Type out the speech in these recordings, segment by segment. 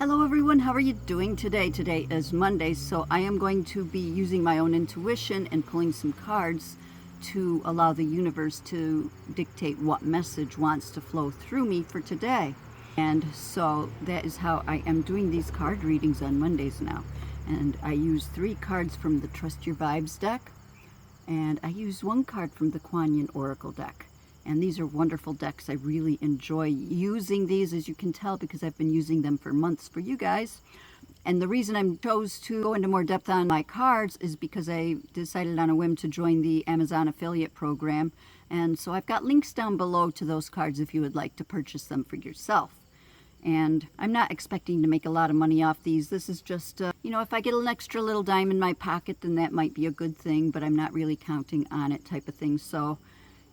Hello everyone, how are you doing today? Today is Monday, so I am going to be using my own intuition and pulling some cards to allow the universe to dictate what message wants to flow through me for today. And so that is how I am doing these card readings on Mondays now. And I use 3 cards from the Trust Your Vibes deck, and I use 1 card from the KuanYin Oracle deck. And these are wonderful decks. I really enjoy using these, as you can tell, because I've been using them for months for you guys. And the reason I chose to go into more depth on my cards is because I decided on a whim to join the Amazon affiliate program. And so I've got links down below to those cards if you would like to purchase them for yourself. And I'm not expecting to make a lot of money off these. This is just, if I get an extra little dime in my pocket, then that might be a good thing, but I'm not really counting on it type of thing. So,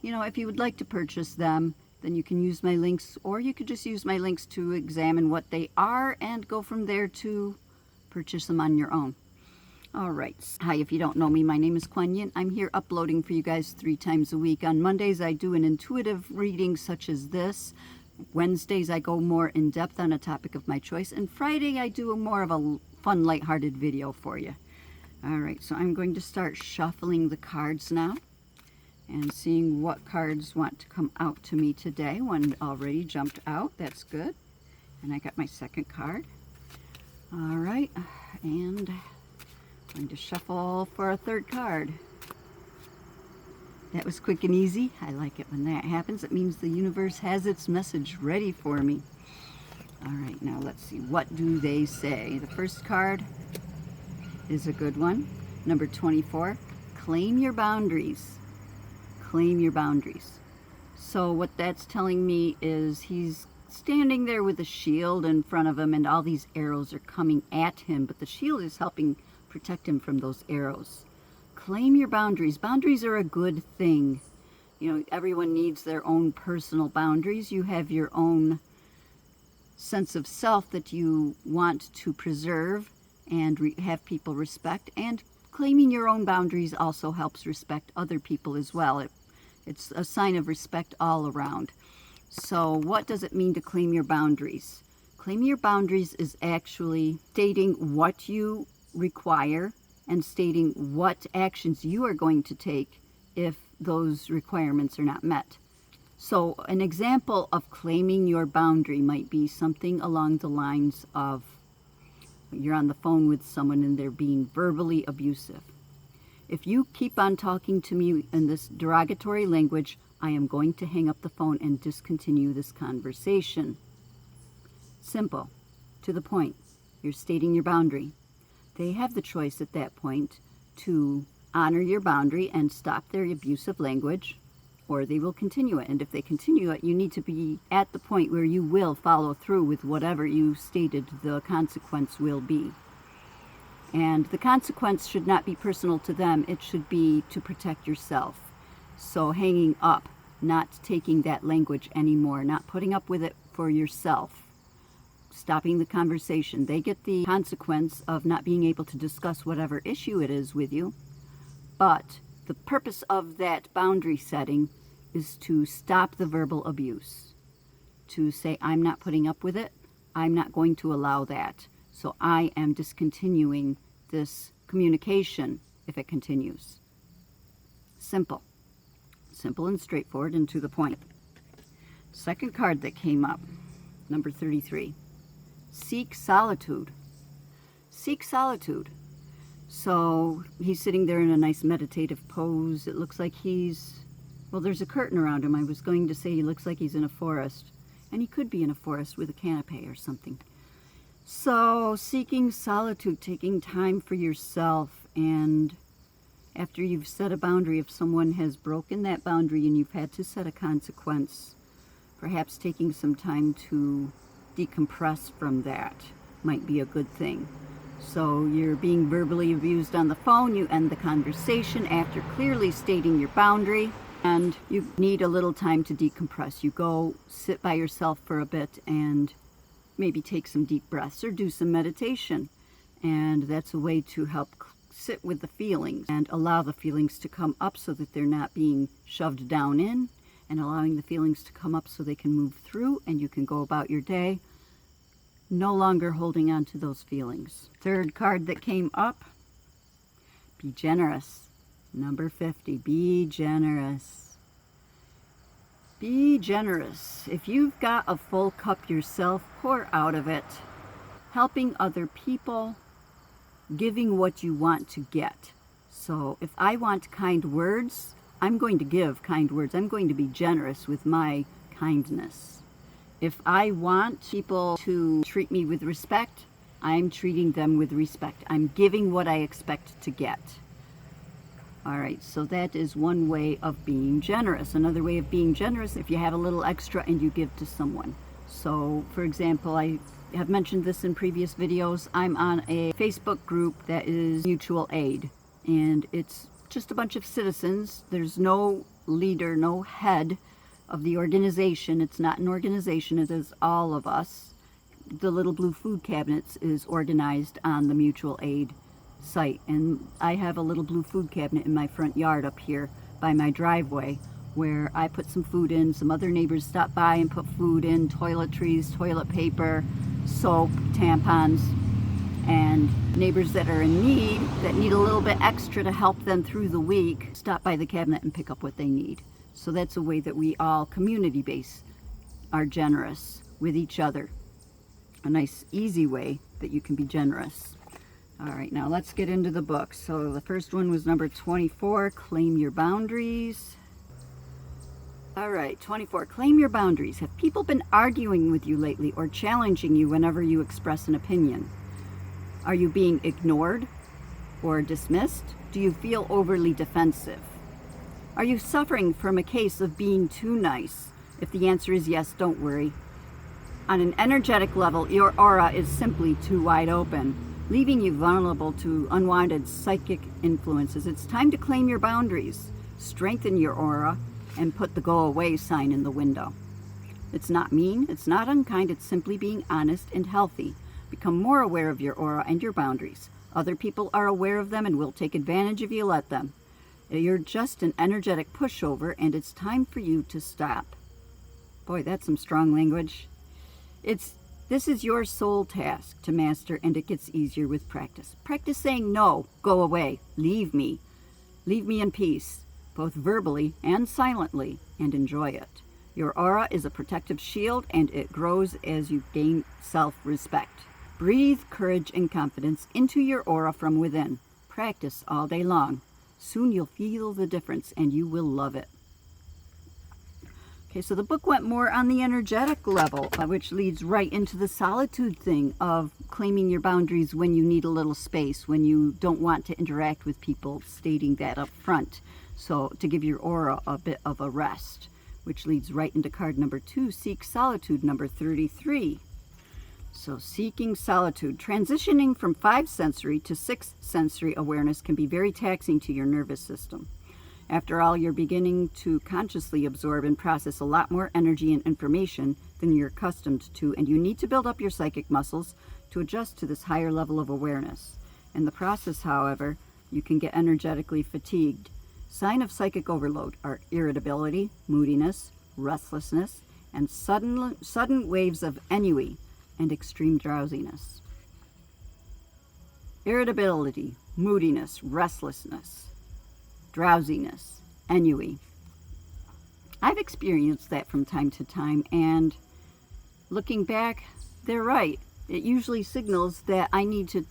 if you would like to purchase them, then you can use my links, or you could just use my links to examine what they are and go from there to purchase them on your own. All right. Hi, if you don't know me, my name is KuanYin. I'm here uploading for you guys 3 times a week. On Mondays, I do an intuitive reading such as this. Wednesdays, I go more in depth on a topic of my choice. And Friday, I do more of a fun, lighthearted video for you. All right, so I'm going to start shuffling the cards now and seeing what cards want to come out to me today. One already jumped out. That's good. And I got my second card. All right, and I'm going to shuffle for a third card. That was quick and easy. I like it when that happens. It means the universe has its message ready for me. All right, now let's see. What do they say? The first card is a good one. Number 24, claim your boundaries. Claim your boundaries. So what that's telling me is he's standing there with a shield in front of him and all these arrows are coming at him, but the shield is helping protect him from those arrows. Claim your boundaries. Boundaries are a good thing. Everyone needs their own personal boundaries. You have your own sense of self that you want to preserve and have people respect, and claiming your own boundaries also helps respect other people as well. It's a sign of respect all around. So what does it mean to claim your boundaries? Claiming your boundaries is actually stating what you require and stating what actions you are going to take if those requirements are not met. So an example of claiming your boundary might be something along the lines of you're on the phone with someone and they're being verbally abusive. If you keep on talking to me in this derogatory language, I am going to hang up the phone and discontinue this conversation. Simple. To the point. You're stating your boundary. They have the choice at that point to honor your boundary and stop their abusive language, or they will continue it. And if they continue it, you need to be at the point where you will follow through with whatever you stated the consequence will be. And the consequence should not be personal to them. It should be to protect yourself. So hanging up, not taking that language anymore, not putting up with it for yourself, stopping the conversation. They get the consequence of not being able to discuss whatever issue it is with you. But the purpose of that boundary setting is to stop the verbal abuse. To say, I'm not putting up with it. I'm not going to allow that. So I am discontinuing this communication if it continues. Simple. Simple and straightforward and to the point. Second card that came up, number 33. Seek solitude. Seek solitude. So he's sitting there in a nice meditative pose. It looks like there's a curtain around him. I was going to say he looks like he's in a forest. And he could be in a forest with a canopy or something. So seeking solitude, taking time for yourself, and after you've set a boundary, if someone has broken that boundary and you've had to set a consequence, perhaps taking some time to decompress from that might be a good thing. So you're being verbally abused on the phone, you end the conversation after clearly stating your boundary, and you need a little time to decompress. You go sit by yourself for a bit and maybe take some deep breaths or do some meditation. And that's a way to help sit with the feelings and allow the feelings to come up so that they're not being shoved down in, and allowing the feelings to come up so they can move through and you can go about your day No longer holding on to those feelings. Third card that came up, be generous. Number 50, be generous. Be generous. If you've got a full cup yourself, pour out of it. Helping other people, giving what you want to get. So if I want kind words, I'm going to give kind words. I'm going to be generous with my kindness. If I want people to treat me with respect, I'm treating them with respect. I'm giving what I expect to get. All right, so that is one way of being generous. Another way of being generous, if you have a little extra and you give to someone. So, for example, I have mentioned this in previous videos. I'm on a Facebook group that is mutual aid, and it's just a bunch of citizens. There's no leader, no head of the organization. It's not an organization, it is all of us. The little blue food cabinets is organized on the mutual aid site, and I have a little blue food cabinet in my front yard up here by my driveway where I put some food in. Some other neighbors stop by and put food in, toiletries, toilet paper, soap, tampons, and neighbors that are in need, that need a little bit extra to help them through the week, stop by the cabinet and pick up what they need. So that's a way that we all, community-based, are generous with each other. A nice, easy way that you can be generous. All right, now let's get into the book. So the first one was number 24, Claim Your Boundaries. All right, 24, claim your boundaries. Have people been arguing with you lately or challenging you whenever you express an opinion? Are you being ignored or dismissed? Do you feel overly defensive? Are you suffering from a case of being too nice? If the answer is yes, don't worry. On an energetic level, your aura is simply too wide open, leaving you vulnerable to unwanted psychic influences. It's time to claim your boundaries, strengthen your aura, and put the go away sign in the window. It's not mean, it's not unkind, it's simply being honest and healthy. Become more aware of your aura and your boundaries. Other people are aware of them and will take advantage if you let them. You're just an energetic pushover, and it's time for you to stop. Boy, that's some strong language. This is your soul task to master, and it gets easier with practice. Practice saying no, go away, leave me in peace, both verbally and silently, and enjoy it. Your aura is a protective shield, and it grows as you gain self-respect. Breathe courage and confidence into your aura from within. Practice all day long. Soon you'll feel the difference, and you will love it. Okay, so the book went more on the energetic level, which leads right into the solitude thing of claiming your boundaries when you need a little space, when you don't want to interact with people, stating that up front. So to give your aura a bit of a rest, which leads right into card number 2, Seek Solitude, number 33. So seeking solitude, transitioning from 5 sensory to 6 sensory awareness can be very taxing to your nervous system. After all, you're beginning to consciously absorb and process a lot more energy and information than you're accustomed to, and you need to build up your psychic muscles to adjust to this higher level of awareness. In the process, however, you can get energetically fatigued. Sign of psychic overload are irritability, moodiness, restlessness, and sudden waves of ennui and extreme drowsiness. Irritability, moodiness, restlessness, drowsiness, ennui. I've experienced that from time to time, and looking back, they're right. It usually signals that I need to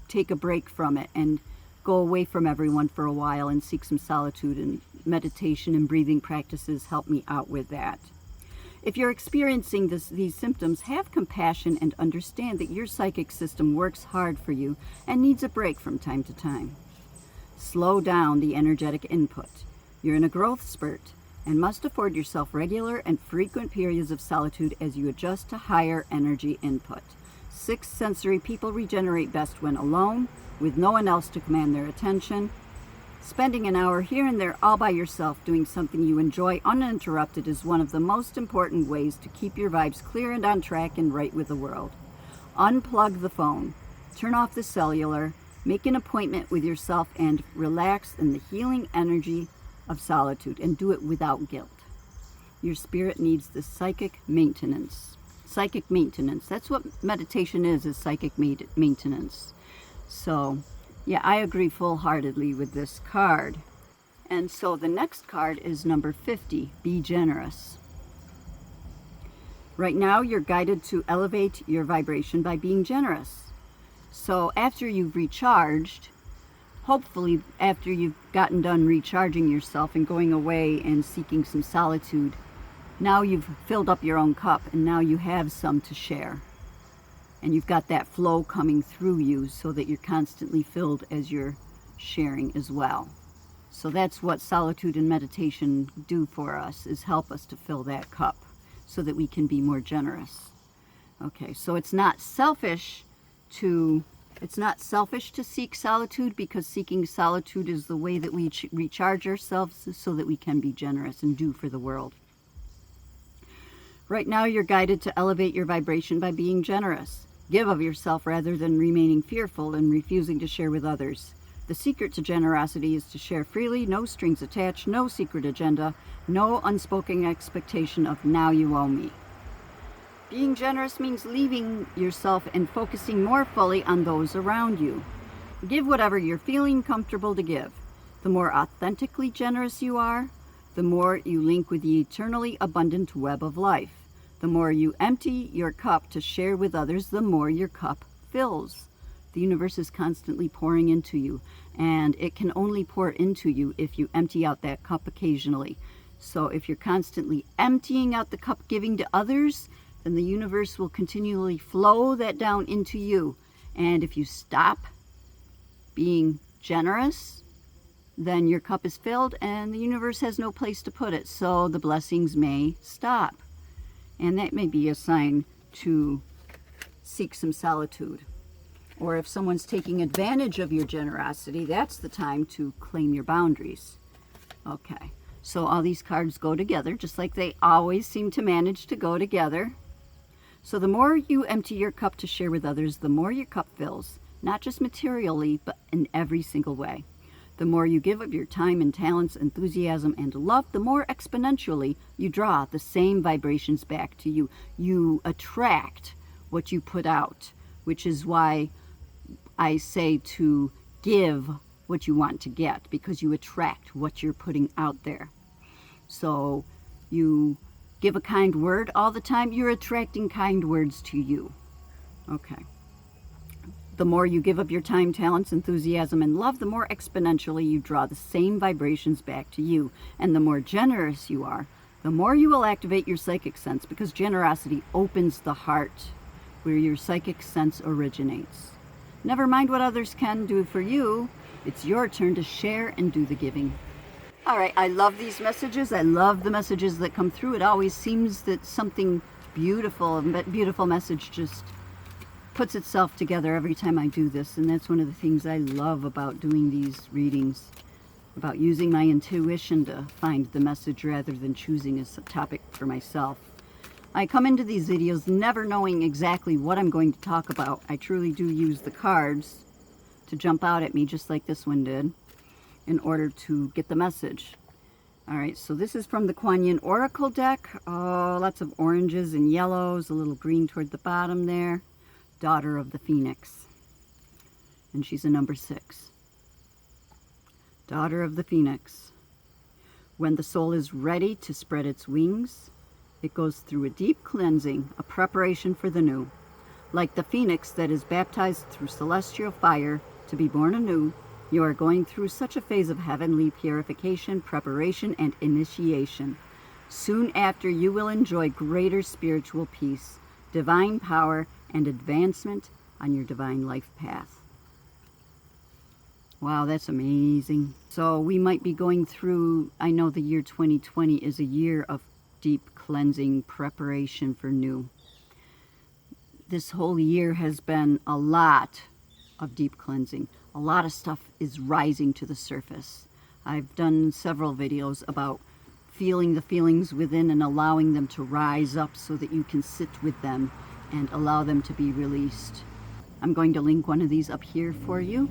take a break from it and go away from everyone for a while and seek some solitude, and meditation and breathing practices help me out with that. If you're experiencing these symptoms, have compassion and understand that your psychic system works hard for you and needs a break from time to time. Slow down the energetic input. You're in a growth spurt and must afford yourself regular and frequent periods of solitude as you adjust to higher energy input. 6 sensory people regenerate best when alone, with no one else to command their attention. Spending an hour here and there all by yourself doing something you enjoy uninterrupted is one of the most important ways to keep your vibes clear and on track and right with the world. Unplug the phone, turn off the cellular, make an appointment with yourself, and relax in the healing energy of solitude, and do it without guilt. Your spirit needs the psychic maintenance. Psychic maintenance. That's what meditation is psychic maintenance. So, yeah, I agree full-heartedly with this card. And so the next card is number 50, Be Generous. Right now, you're guided to elevate your vibration by being generous. So after you've recharged, hopefully after you've gotten done recharging yourself and going away and seeking some solitude, now you've filled up your own cup and now you have some to share. And you've got that flow coming through you so that you're constantly filled as you're sharing as well. So that's what solitude and meditation do for us, is help us to fill that cup so that we can be more generous. Okay, so it's not selfish to seek solitude, because seeking solitude is the way that we recharge ourselves so that we can be generous and do for the world. Right now, you're guided to elevate your vibration by being generous. Give of yourself rather than remaining fearful and refusing to share with others. The secret to generosity is to share freely, no strings attached, no secret agenda, no unspoken expectation of now you owe me. Being generous means leaving yourself and focusing more fully on those around you. Give whatever you're feeling comfortable to give. The more authentically generous you are, the more you link with the eternally abundant web of life. The more you empty your cup to share with others, the more your cup fills. The universe is constantly pouring into you, and it can only pour into you if you empty out that cup occasionally. So if you're constantly emptying out the cup giving to others, then the universe will continually flow that down into you. And if you stop being generous, then your cup is filled and the universe has no place to put it. So the blessings may stop. And that may be a sign to seek some solitude. Or if someone's taking advantage of your generosity, that's the time to claim your boundaries. Okay, so all these cards go together, just like they always seem to manage to go together. So the more you empty your cup to share with others, the more your cup fills, not just materially, but in every single way. The more you give of your time and talents, enthusiasm, and love, the more exponentially you draw the same vibrations back to you. You attract what you put out, which is why I say to give what you want to get, because you attract what you're putting out there. So you give a kind word all the time, you're attracting kind words to you. Okay. The more you give of your time, talents, enthusiasm, and love, the more exponentially you draw the same vibrations back to you. And the more generous you are, the more you will activate your psychic sense, because generosity opens the heart where your psychic sense originates. Never mind what others can do for you. It's your turn to share and do the giving. All right, I love these messages. I love the messages that come through. It always seems that something beautiful, a beautiful message just puts itself together every time I do this. And that's one of the things I love about doing these readings, about using my intuition to find the message rather than choosing a topic for myself. I come into these videos never knowing exactly what I'm going to talk about. I truly do use the cards to jump out at me, just like this one did, in order to get the message. All right, so this is from the KuanYin Oracle deck. Oh, lots of oranges and yellows, a little green toward the bottom there. Daughter of the Phoenix. And she's a number 6. Daughter of the Phoenix. When the soul is ready to spread its wings, it goes through a deep cleansing, a preparation for the new. Like the phoenix that is baptized through celestial fire to be born anew, you are going through such a phase of heavenly purification, preparation, and initiation. Soon after, you will enjoy greater spiritual peace, divine power, and advancement on your divine life path. Wow, that's amazing. So we might be going through, I know the year 2020 is a year of deep cleansing, preparation for new. This whole year has been a lot of deep cleansing. A lot of stuff is rising to the surface. I've done several videos about feeling the feelings within and allowing them to rise up so that you can sit with them and allow them to be released. I'm going to link one of these up here for you.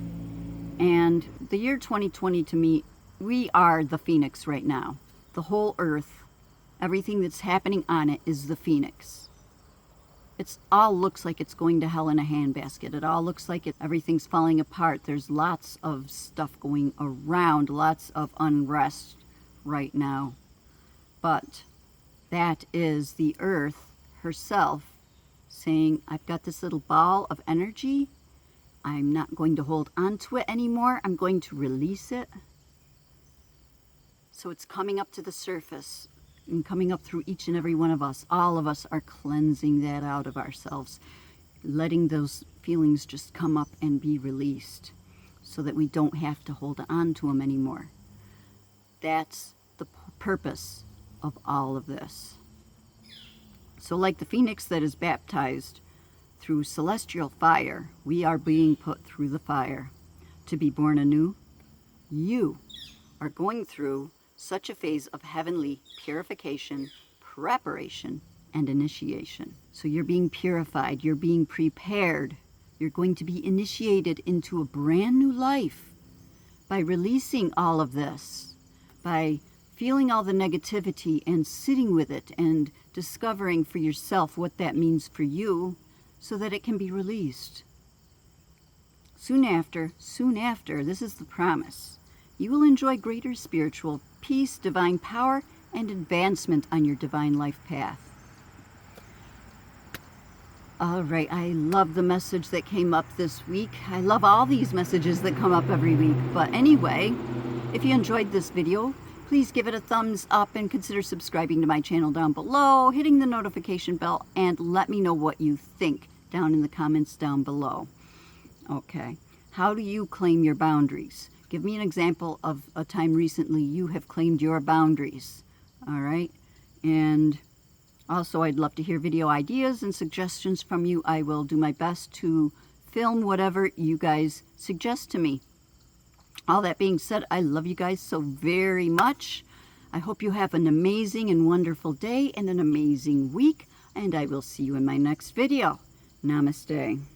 And the year 2020, to me, we are the phoenix right now. The whole earth, everything that's happening on it is the phoenix. It all looks like it's going to hell in a handbasket. It all looks like everything's falling apart. There's lots of stuff going around, lots of unrest right now. But that is the earth herself saying, I've got this little ball of energy. I'm not going to hold on to it anymore. I'm going to release it. So it's coming up to the surface and coming up through each and every one of us. All of us are cleansing that out of ourselves, letting those feelings just come up and be released so that we don't have to hold on to them anymore. That's the purpose of all of this. So like the phoenix that is baptized through celestial fire, we are being put through the fire to be born anew. You are going through such a phase of heavenly purification, preparation, and initiation. So you're being purified, you're being prepared, you're going to be initiated into a brand new life by releasing all of this, by feeling all the negativity and sitting with it and discovering for yourself what that means for you so that it can be released. Soon after, this is the promise, you will enjoy greater spiritual peace, divine power, and advancement on your divine life path. All right, I love the message that came up this week. I love all these messages that come up every week. But anyway, if you enjoyed this video, please give it a thumbs up and consider subscribing to my channel down below, hitting the notification bell, and let me know what you think down in the comments down below. Okay, how do you claim your boundaries? Give me an example of a time recently you have claimed your boundaries. All right, and also I'd love to hear video ideas and suggestions from you. I will do my best to film whatever you guys suggest to me. All that being said, I love you guys so very much. I hope you have an amazing and wonderful day and an amazing week, and I will see you in my next video. Namaste.